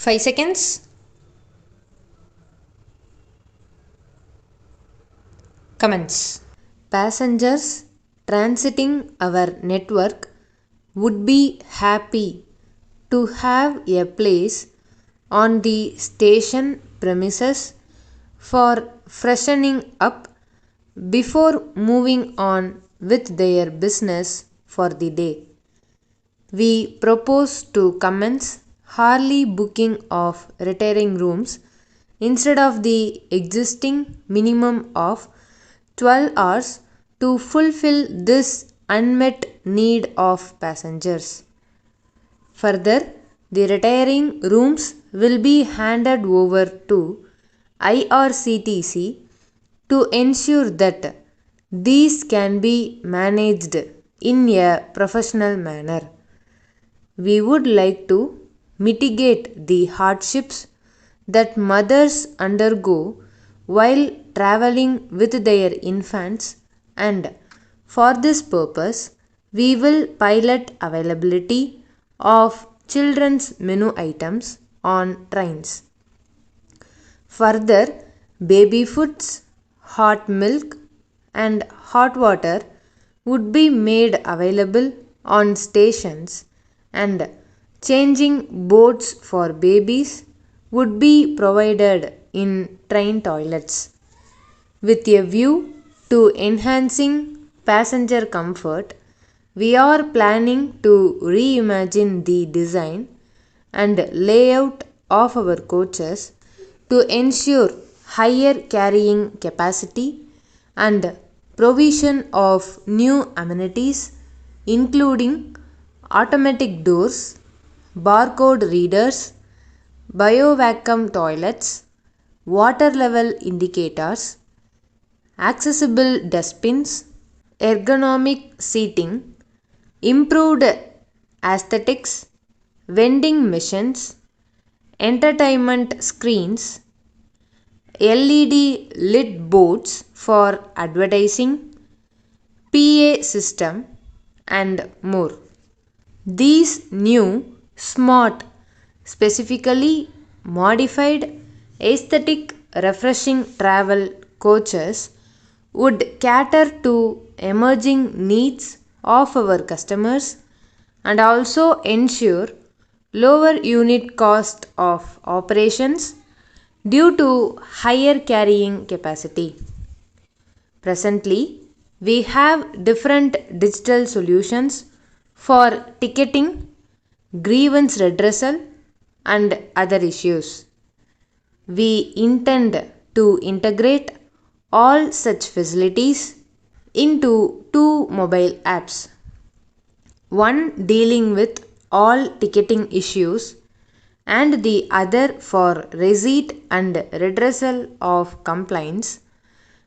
5 seconds. Comments. Passengers transiting our network would be happy to have a place on the station premises for freshening up before moving on with their business for the day. We propose to commence hourly booking of retiring rooms instead of the existing minimum of 12 hours to fulfill this unmet need of passengers. Further, the retiring rooms will be handed over to IRCTC to ensure that these can be managed in a professional manner. We would like to mitigate the hardships that mothers undergo while traveling with their infants, and for this purpose we will pilot availability of children's menu items on trains. Further, baby foods, hot milk, and hot water would be made available on stations, and changing boards for babies would be provided in train toilets. With a view to enhancing passenger comfort, we are planning to reimagine the design and layout of our coaches to ensure higher carrying capacity and provision of new amenities including automatic doors, barcode readers, biovacuum toilets, water level indicators, accessible dustbins, ergonomic seating, improved aesthetics, vending machines, entertainment screens, LED lit boards for advertising, PA system, and more. These new, smart, specifically modified, aesthetic, refreshing travel coaches would cater to emerging needs of our customers and also ensure lower unit cost of operations due to higher carrying capacity. Presently, we have different digital solutions for ticketing, grievance redressal, and other issues. We intend to integrate all such facilities into two mobile apps, one dealing with all ticketing issues and the other for receipt and redressal of complaints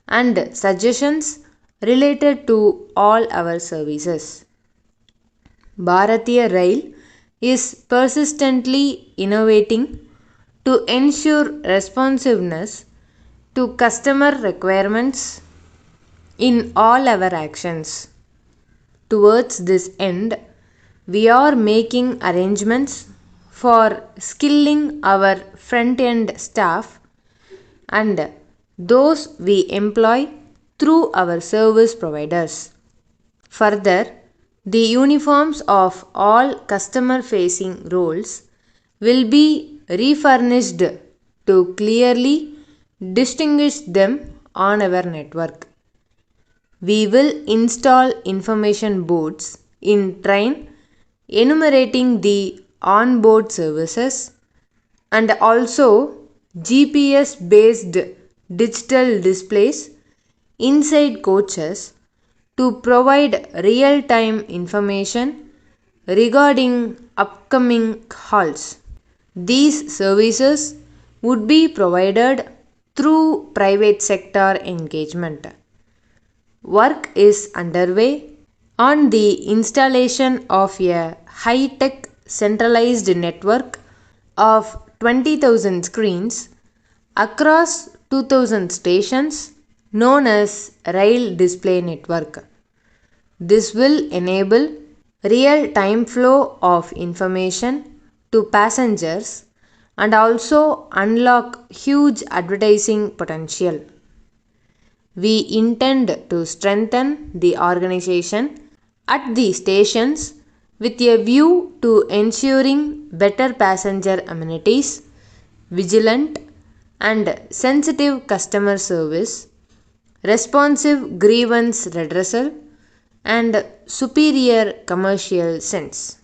and suggestions related to all our services. Bharatiya Rail is persistently innovating to ensure responsiveness to customer requirements in all our actions. Towards this end, we are making arrangements for skilling our front end staff and those we employ through our service providers. Further, the uniforms of all customer facing roles will be refurnished to clearly distinguish them on our network. We will install information boards in train enumerating the on-board services and also GPS based digital displays inside coaches to provide real time information regarding upcoming halts. These services would be provided through private sector engagement. Work is underway on the installation of a high tech centralized network of 20,000 screens across 2,000 stations known as Rail Display Network. This will enable real time flow of information to passengers and also unlock huge advertising potential. We intend to strengthen the organization at the stations with a view to ensuring better passenger amenities, vigilant and sensitive customer service, responsive grievance redressal, and superior commercial sense.